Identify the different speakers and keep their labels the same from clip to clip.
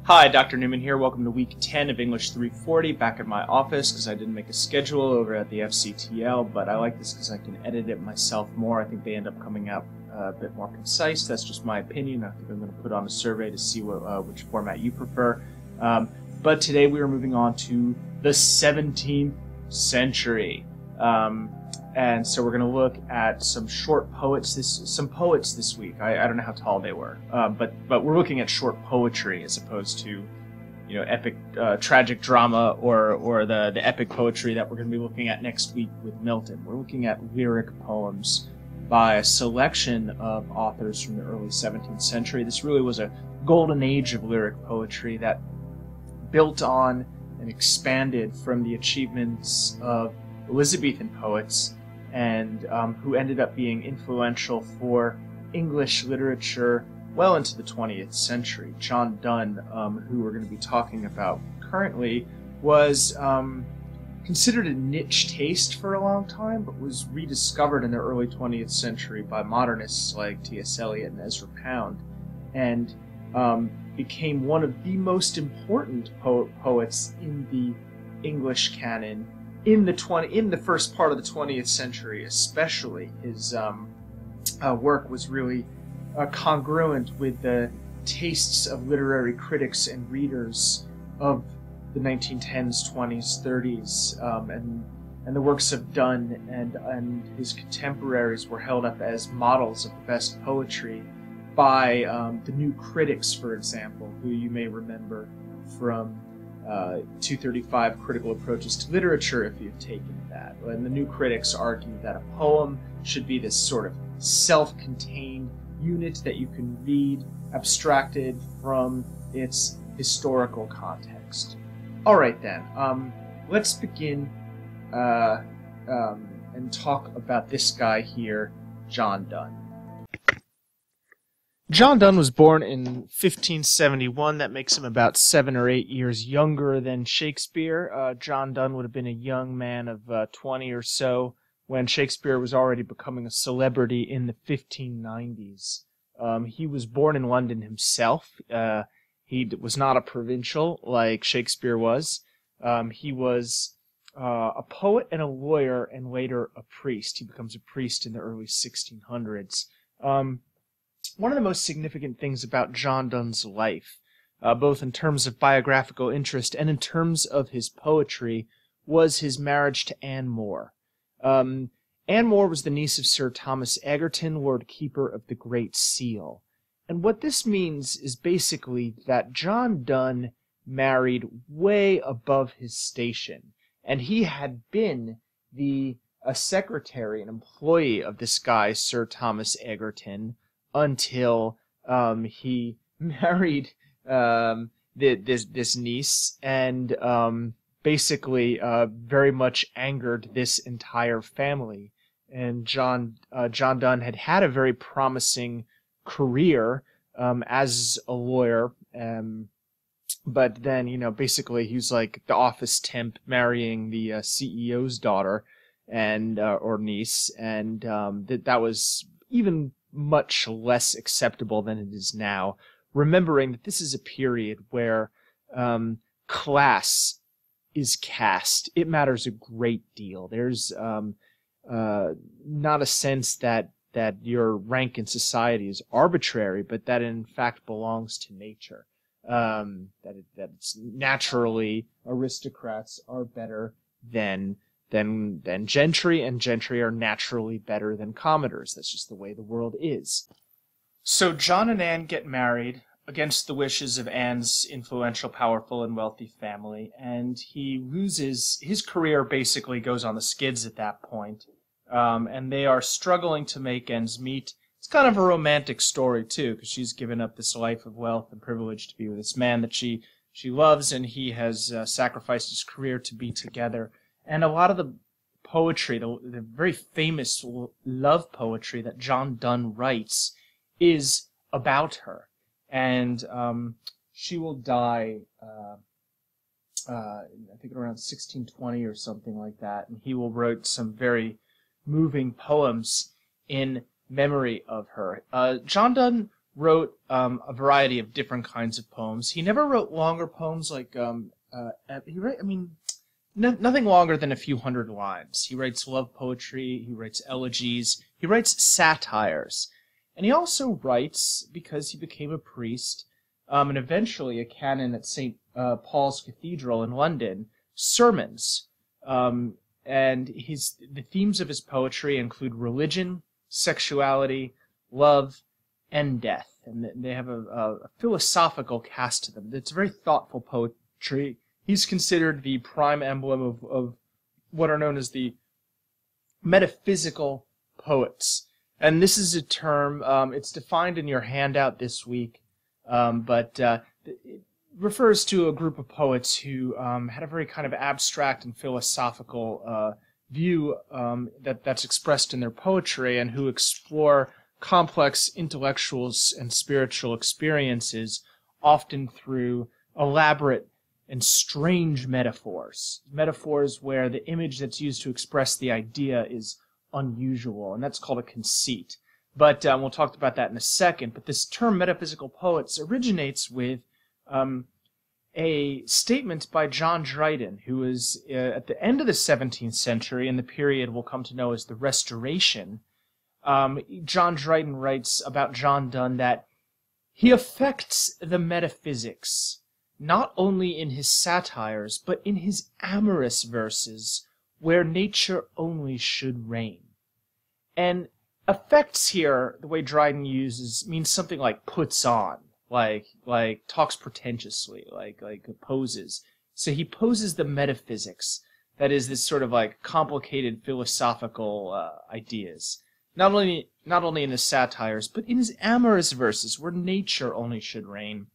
Speaker 1: Hi, Dr. Newman here. Welcome to week 10 of English 340, back at my office because I didn't make a schedule over at the FCTL, but I like this because I can edit it myself more. I think they end up coming out a bit more concise. That's just my opinion. I think I'm going to put on a survey to see which format you prefer. But today we are moving on to the 17th century. And so we're going to look at some short poets, some poets this week. I don't know how tall they were, but we're looking at short poetry as opposed to, epic tragic drama or the epic poetry that we're going to be looking at next week with Milton. We're looking at lyric poems by a selection of authors from the early 17th century. This really was a golden age of lyric poetry that built on and expanded from the achievements of Elizabethan poets, and who ended up being influential for English literature well into the 20th century. John Donne, who we're going to be talking about currently, was considered a niche taste for a long time, but was rediscovered in the early 20th century by modernists like T.S. Eliot and Ezra Pound, and became one of the most important poets in the English canon in the first part of the 20th century. Especially his work was really congruent with the tastes of literary critics and readers of the 1910s, 20s, 30s, and the works of Donne and his contemporaries were held up as models of the best poetry by the new critics, for example, who you may remember from 235 Critical Approaches to Literature, if you've taken that. And the new critics argue that a poem should be this sort of self-contained unit that you can read, abstracted from its historical context. All right, then. Let's begin and talk about this guy here, John Donne. John Donne was born in 1571. That makes him about 7 or 8 years younger than Shakespeare. John Donne would have been a young man of 20 or so when Shakespeare was already becoming a celebrity in the 1590s. He was born in London himself. He was not a provincial like Shakespeare was. He was a poet and a lawyer, and later a priest. He becomes a priest in the early 1600s. One of the most significant things about John Donne's life, both in terms of biographical interest and in terms of his poetry, was his marriage to Anne More. Anne More was the niece of Sir Thomas Egerton, Lord Keeper of the Great Seal. And what this means is basically that John Donne married way above his station, and he had been a secretary, an employee of this guy, Sir Thomas Egerton, until he married this niece, and basically very much angered this entire family. And John Donne had a very promising career as a lawyer, but then basically he was like the office temp marrying the CEO's daughter and or niece, and that was even much less acceptable than it is now, remembering that this is a period where class is cast. It matters a great deal. There's not a sense that your rank in society is arbitrary, but that it in fact belongs to nature. That it's naturally aristocrats are better than gentry, and gentry are naturally better than commoners. That's just the way the world is. So John and Anne get married against the wishes of Anne's influential, powerful, and wealthy family, and he loses his career. Basically goes on the skids at that point, and they are struggling to make ends meet. It's kind of a romantic story too, because she's given up this life of wealth and privilege to be with this man that she loves, and he has sacrificed his career to be together. And a lot of the poetry, the very famous love poetry that John Donne writes, is about her. And she will die, I think around 1620 or something like that. And he will write some very moving poems in memory of her. John Donne wrote a variety of different kinds of poems. He never wrote longer poems like nothing longer than a few hundred lines. He writes love poetry, he writes elegies, he writes satires. And he also writes, because he became a priest, and eventually a canon at St. Paul's Cathedral in London, sermons. And the themes of his poetry include religion, sexuality, love, and death. And they have a philosophical cast to them. It's very thoughtful poetry. He's considered the prime emblem of what are known as the metaphysical poets. And this is a term, it's defined in your handout this week, but it refers to a group of poets who had a very kind of abstract and philosophical view that's expressed in their poetry, and who explore complex intellectual and spiritual experiences, often through elaborate and strange metaphors. Metaphors where the image that's used to express the idea is unusual, and that's called a conceit. But we'll talk about that in a second. But this term metaphysical poets originates with a statement by John Dryden, who was at the end of the 17th century, in the period we'll come to know as the Restoration. John Dryden writes about John Donne that he affects the metaphysics, not only in his satires, but in his amorous verses, where nature only should reign. And affects here, the way Dryden uses, means something like puts on, like talks pretentiously, like poses. So he poses the metaphysics, that is, this sort of like complicated philosophical ideas. Not only in his satires, but in his amorous verses, where nature only should reign.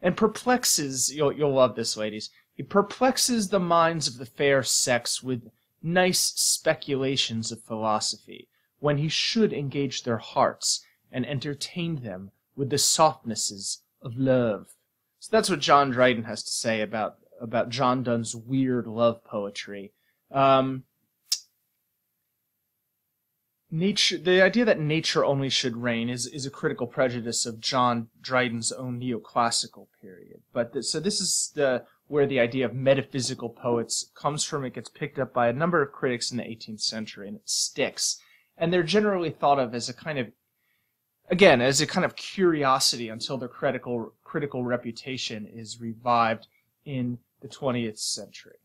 Speaker 1: And perplexes, you'll love this, ladies, he perplexes the minds of the fair sex with nice speculations of philosophy, when he should engage their hearts and entertain them with the softnesses of love. So that's what John Dryden has to say about John Donne's weird love poetry. The idea that nature only should reign is a critical prejudice of John Dryden's own neoclassical period. But so this is where the idea of metaphysical poets comes from. It gets picked up by a number of critics in the 18th century, and it sticks. And they're generally thought of as a kind of curiosity until their critical reputation is revived in the 20th century.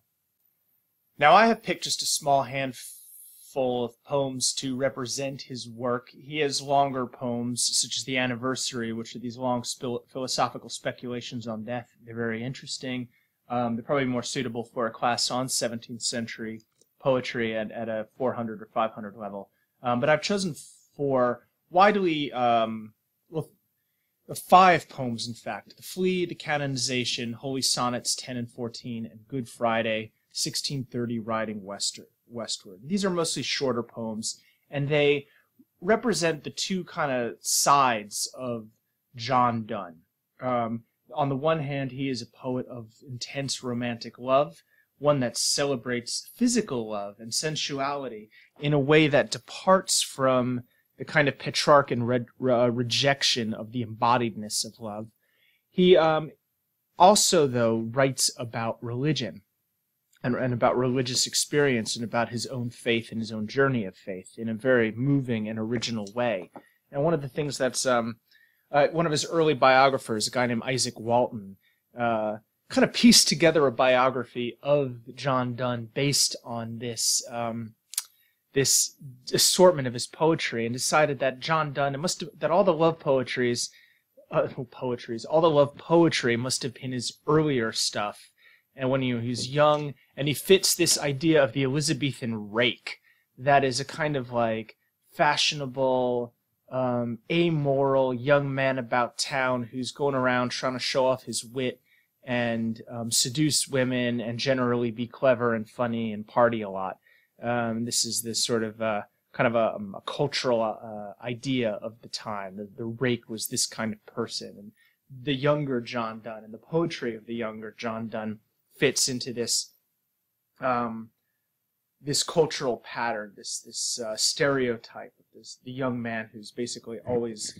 Speaker 1: Now, I have picked just a small handful of poems to represent his work. He has longer poems, such as The Anniversary, which are these long philosophical speculations on death. They're very interesting. They're probably more suitable for a class on 17th century poetry at a 400 or 500 level. But I've chosen four widely, 5 poems, in fact. The Flea, the Canonization, Holy Sonnets 10 and 14, and Good Friday, 1630, Riding Westward. These are mostly shorter poems, and they represent the two kind of sides of John Donne. On the one hand, he is a poet of intense romantic love, one that celebrates physical love and sensuality in a way that departs from the kind of Petrarchan rejection of the embodiedness of love. He also, though, writes about religion and about religious experience and about his own faith and his own journey of faith in a very moving and original way. And one of the things that's one of his early biographers, a guy named Isaac Walton, kind of pieced together a biography of John Donne based on this assortment of his poetry, and decided that John Donne, that all the love poetry must have been his earlier stuff. And when he was young, and he fits this idea of the Elizabethan rake, that is a kind of like fashionable, amoral young man about town who's going around trying to show off his wit and seduce women and generally be clever and funny and party a lot. This is this sort of kind of a cultural idea of the time. The rake was this kind of person, and the younger John Donne and the poetry of the younger John Donne fits into this this cultural pattern, this stereotype of the young man who's basically always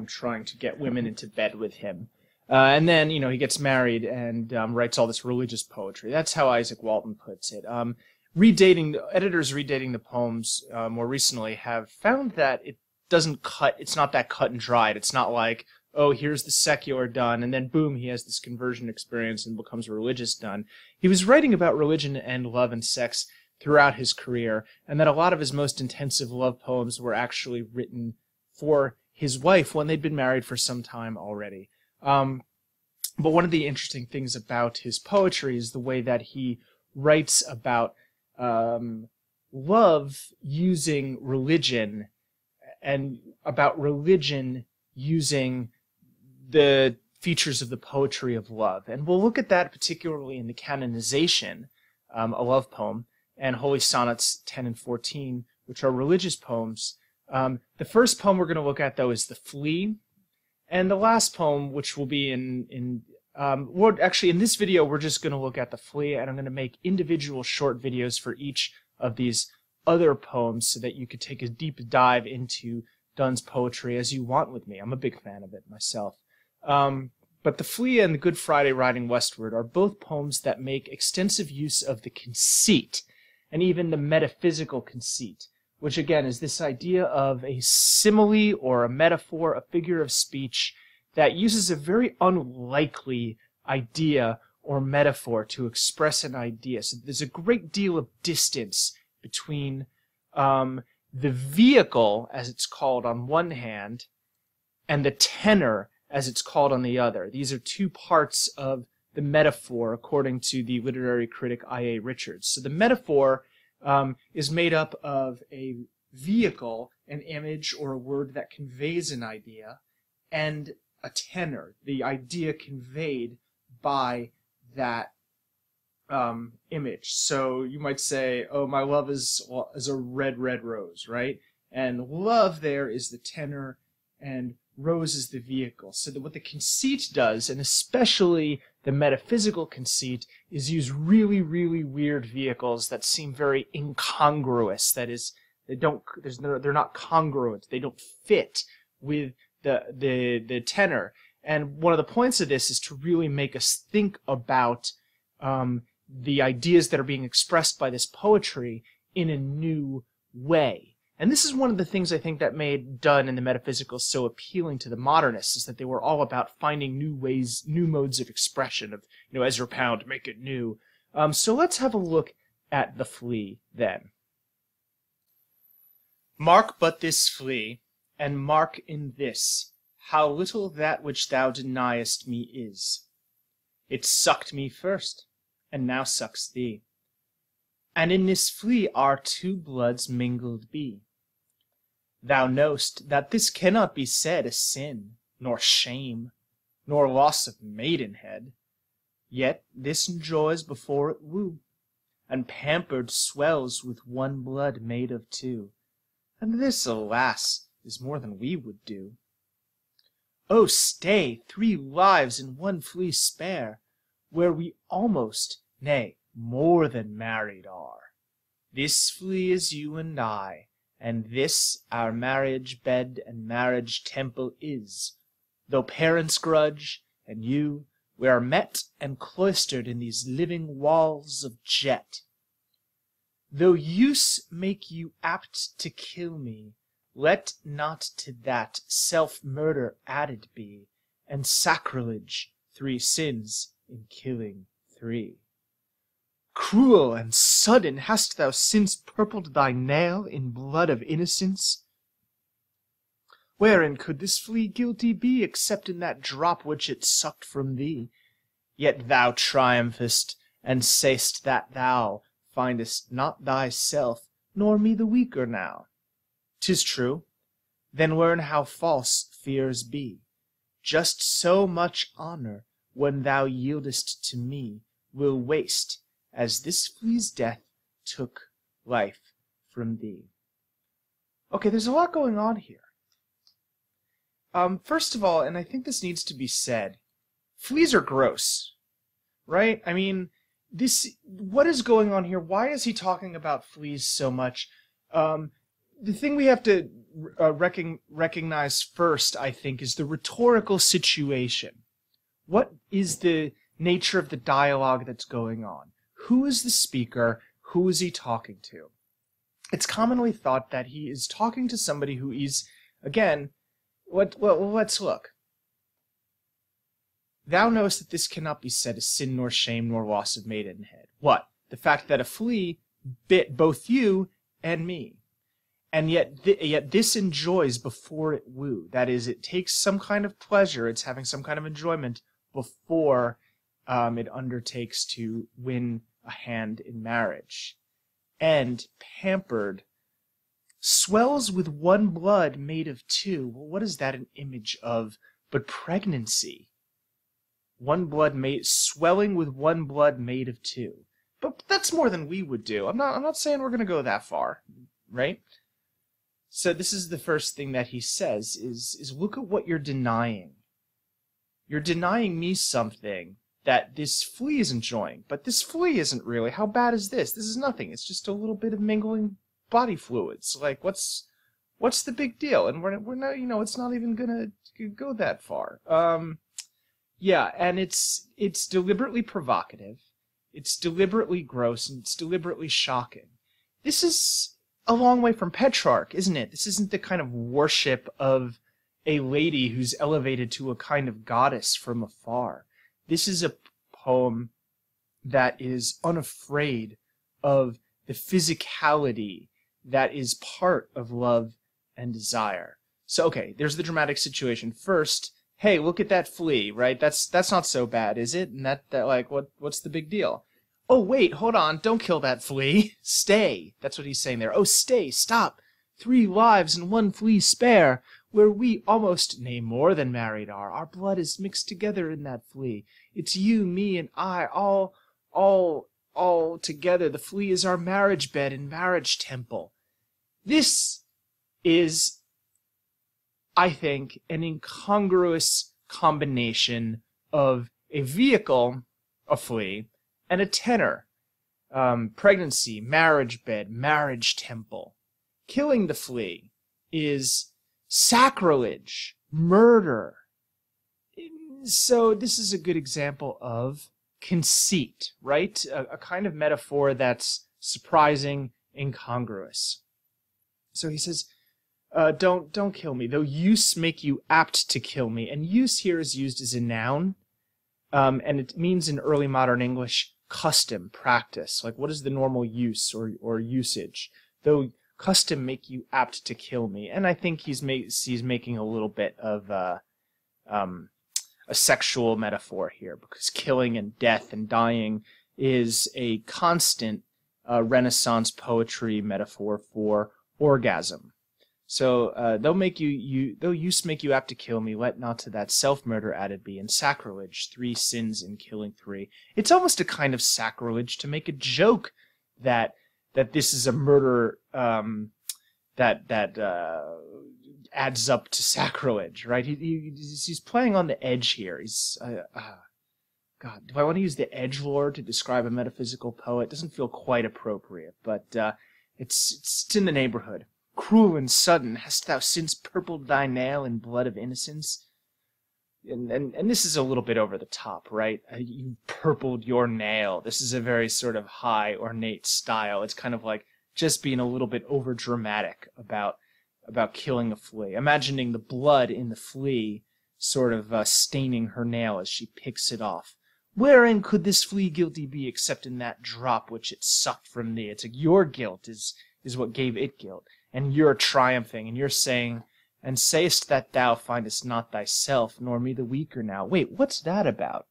Speaker 1: trying to get women into bed with him. And then, he gets married and writes all this religious poetry. That's how Isaac Walton puts it. Editors redating the poems more recently have found that it's not that cut and dried. It's not like, oh, here's the secular Donne, and then boom, he has this conversion experience and becomes a religious Donne. He was writing about religion and love and sex throughout his career, and that a lot of his most intensive love poems were actually written for his wife when they'd been married for some time already. But one of the interesting things about his poetry is the way that he writes about love using religion, and about religion using the features of the poetry of love. And we'll look at that particularly in the canonization, a love poem, and Holy Sonnets 10 and 14, which are religious poems. The first poem we're going to look at, though, is the Flea. And the last poem, which will be in this video, we're just going to look at the Flea, and I'm going to make individual short videos for each of these other poems so that you could take a deep dive into Donne's poetry as you want with me. I'm a big fan of it myself. But the Flea and the Good Friday Riding Westward are both poems that make extensive use of the conceit, and even the metaphysical conceit, which again is this idea of a simile or a metaphor, a figure of speech that uses a very unlikely idea or metaphor to express an idea. So there's a great deal of distance between the vehicle, as it's called on one hand, and the tenor, as it's called on the other. These are two parts of the metaphor, according to the literary critic I.A. Richards. So the metaphor is made up of a vehicle, an image or a word that conveys an idea, and a tenor, the idea conveyed by that image. So you might say, oh, my love is a red, red rose, right? And love there is the tenor, and rose is the vehicle. So that what the conceit does, and especially the metaphysical conceit, is use really, really weird vehicles that seem very incongruous. That is, they're not congruent. They don't fit with the tenor. And one of the points of this is to really make us think about the ideas that are being expressed by this poetry in a new way. And this is one of the things I think that made Donne and the Metaphysical so appealing to the modernists, is that they were all about finding new ways, new modes of expression of, Ezra Pound, make it new. So let's have a look at the Flea then. Mark but this Flea, and mark in this, how little that which thou deniest me is. It sucked me first, and now sucks thee. And in this Flea our two bloods mingled be. Thou know'st that this cannot be said a sin, nor shame, nor loss of maidenhead. Yet this enjoys before it woo, and pampered swells with one blood made of two. And this, alas, is more than we would do. Oh, stay, 3 lives in one Flea spare, where we almost, nay, more than married are. This Flea is you and I, and this our marriage bed and marriage temple is. Though parents grudge, and you, we are met and cloistered in these living walls of jet. Though use make you apt to kill me, let not to that self-murder added be, and sacrilege 3 sins in killing 3. Cruel and sudden hast thou since purpled thy nail in blood of innocence? Wherein could this Flea guilty be, except in that drop which it sucked from thee? Yet thou triumphest, and say'st that thou findest not thyself, nor me the weaker now. 'Tis true. Then learn how false fears be. Just so much honor, when thou yieldest to me, will waste, as this Flea's death took life from thee. Okay, there's a lot going on here. First of all, and I think this needs to be said, fleas are gross, right? I mean, what is going on here? Why is he talking about fleas so much? the thing we have to recognize first, I think, is the rhetorical situation. What is the nature of the dialogue that's going on? Who is the speaker? Who is he talking to? It's commonly thought that he is talking to somebody who is, again, let's look. Thou knowest that this cannot be said as sin nor shame nor loss of maidenhead. What? The fact that a flea bit both you and me. And yet this enjoys before it woo. That is, it takes some kind of pleasure, it's having some kind of enjoyment before it undertakes to win a hand in marriage. And pampered swells with one blood made of two. Well, what is that an image of but pregnancy? One blood swelling with one blood made of two. But that's more than we would do. I'm not saying we're gonna go that far, right? So this is the first thing that he says is look at what you're denying. You're denying me something that this flea is enjoying, but this flea isn't really. How bad is this? This is nothing. It's just a little bit of mingling body fluids. Like what's the big deal? And we're not, it's not even gonna go that far. Yeah, and it's deliberately provocative. It's deliberately gross, and it's deliberately shocking. This is a long way from Petrarch, isn't it? This isn't the kind of worship of a lady who's elevated to a kind of goddess from afar. This is a poem that is unafraid of the physicality that is part of love and desire. So, okay, there's the dramatic situation. First, hey, look at that flea, right? That's not so bad, is it? And that like, what's the big deal? Oh, wait, hold on, don't kill that flea. Stay. That's what he's saying there. Oh, stay, stop. 3 lives and 1 flea spare, where we almost, nay, more than married are. Our blood is mixed together in that flea. It's you, me, and I, all together. The flea is our marriage bed and marriage temple. This is, I think, an incongruous combination of a vehicle, a flea, and a tenor. Pregnancy, marriage bed, marriage temple. Killing the flea is sacrilege, murder. So this is a good example of conceit, right? A kind of metaphor that's surprising, incongruous. So he says, don't kill me, though use make you apt to kill me. And use here is used as a noun, and it means in early modern English custom, practice. Like, what is the normal use or usage? Though custom make you apt to kill me. And I think he's making a little bit of a sexual metaphor here, because killing and death and dying is a constant Renaissance poetry metaphor for orgasm. So though use make you apt to kill me, let not to that self-murder added be, and sacrilege, 3 sins in killing 3. It's almost a kind of sacrilege to make a joke that this is a murder that adds up to sacrilege, right? He's playing on the edge here. He's God, do I want to use the edgelord to describe a metaphysical poet? It doesn't feel quite appropriate, but it's in the neighborhood. Cruel and sudden, hast thou since purpled thy nail in blood of innocence? And this is a little bit over the top, right? You purpled your nail. This is a very sort of high, ornate style. It's kind of like just being a little bit over dramatic about killing a flea. Imagining the blood in the flea sort of staining her nail as she picks it off. Wherein could this flea guilty be, except in that drop which it sucked from thee? It's like your guilt is what gave it guilt. And you're triumphing, and you're saying, and sayest that thou findest not thyself, nor me the weaker now. Wait, what's that about?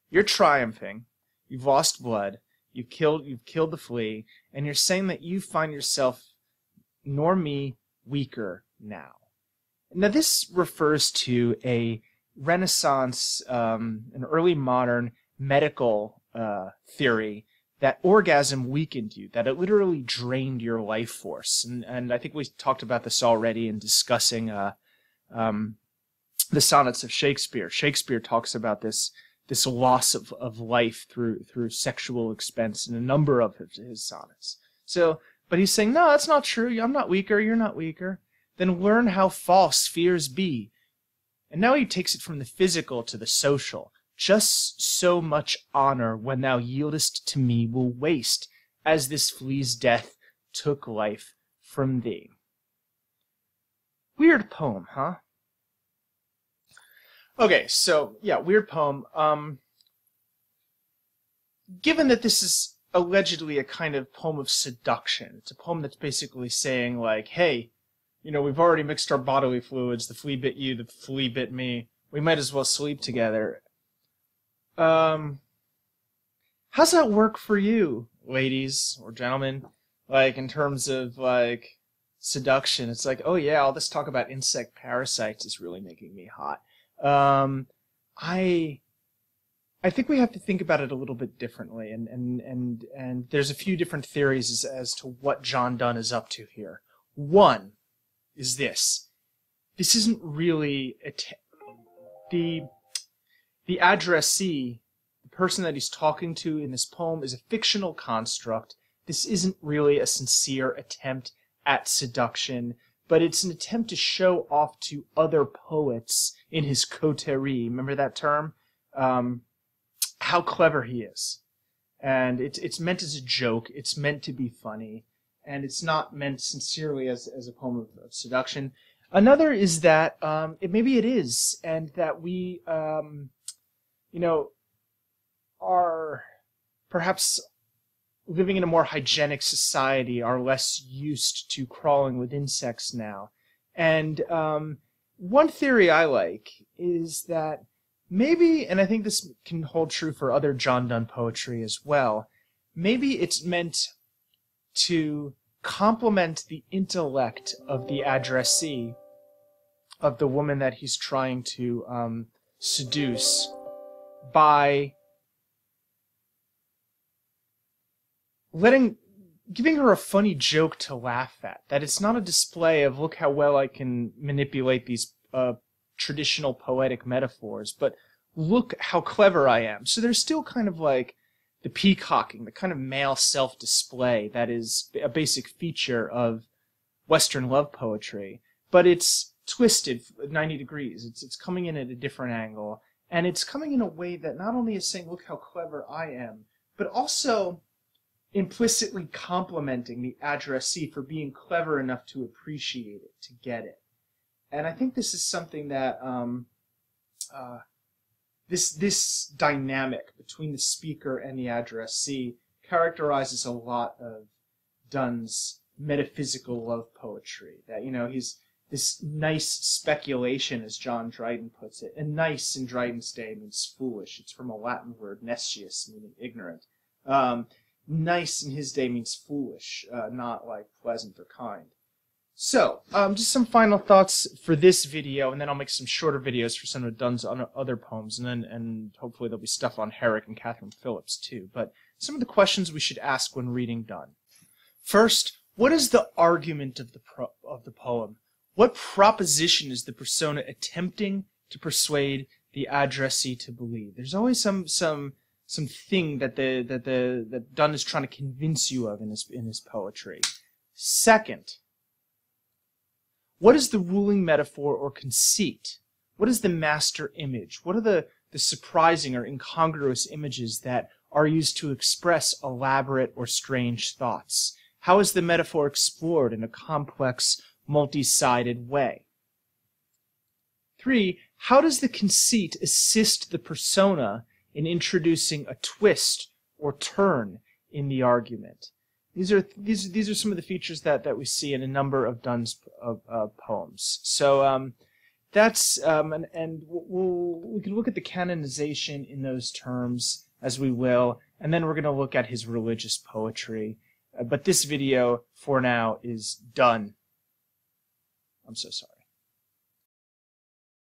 Speaker 1: You're triumphing, you've lost blood, you've killed the flea, and you're saying that you find yourself, nor me, weaker now. Now this refers to a Renaissance, an early modern medical theory that orgasm weakened you, that it literally drained your life force. And I think we talked about this already in discussing the sonnets of Shakespeare. Shakespeare talks about this loss of life through sexual expense in a number of his sonnets. So, But he's saying, no, that's not true. I'm not weaker. You're not weaker. Then learn how false fears be. And now he takes it from the physical to the social. Just so much honor when thou yieldest to me will waste, as this flea's death took life from thee. Weird poem, huh? Okay, so, yeah, weird poem. Given that this is allegedly a kind of poem of seduction, it's a poem that's basically saying, like, hey, you know, we've already mixed our bodily fluids, the flea bit you, the flea bit me, we might as well sleep together. How's that work for you, ladies or gentlemen? Like, in terms of, like, seduction, it's like, oh yeah, all this talk about insect parasites is really making me hot. I think we have to think about it a little bit differently, and there's a few different theories as to what John Donne is up to here. One is this. This isn't really the addressee, the person that he's talking to in this poem, is a fictional construct. This isn't really a sincere attempt at seduction, but it's an attempt to show off to other poets in his coterie, remember that term? How clever he is. And it's meant as a joke, it's meant to be funny, and it's not meant sincerely as a poem of seduction. Another is that maybe it is, and that we, you know, are perhaps living in a more hygienic society, are less used to crawling with insects now. And one theory I like is that maybe, and I think this can hold true for other John Donne poetry as well, maybe it's meant to complement the intellect of the addressee, of the woman that he's trying to seduce, by giving her a funny joke to laugh at. That it's not a display of, look how well I can manipulate these traditional poetic metaphors, but look how clever I am. So there's still kind of like the peacocking, the kind of male self-display that is a basic feature of Western love poetry, but it's twisted 90 degrees. It's coming in at a different angle, and it's coming in a way that not only is saying, look how clever I am, but also implicitly complimenting the addressee for being clever enough to appreciate it, to get it. And I think this is something that this dynamic between the speaker and the addressee characterizes a lot of Donne's metaphysical love poetry. That, you know, he's this nice speculation, as John Dryden puts it. And nice in Dryden's day means foolish. It's from a Latin word, nescius, meaning ignorant. Nice in his day means foolish, not like pleasant or kind. So, just some final thoughts for this video, and then I'll make some shorter videos for some of Donne's other poems, and hopefully there'll be stuff on Herrick and Catherine Phillips too. But some of the questions we should ask when reading Donne. First, what is the argument of the poem? What proposition is the persona attempting to persuade the addressee to believe? There's always some thing that Donne is trying to convince you of in his poetry. Second, what is the ruling metaphor or conceit? What is the master image? What are the surprising or incongruous images that are used to express elaborate or strange thoughts? How is the metaphor explored in a complex, multi-sided way? 3, how does the conceit assist the persona in introducing a twist or turn in the argument? These are some of the features that we see in a number of Donne's poems. So that's and we can look at the canonization in those terms as we will, and then we're going to look at his religious poetry. But this video for now is done. I'm so sorry.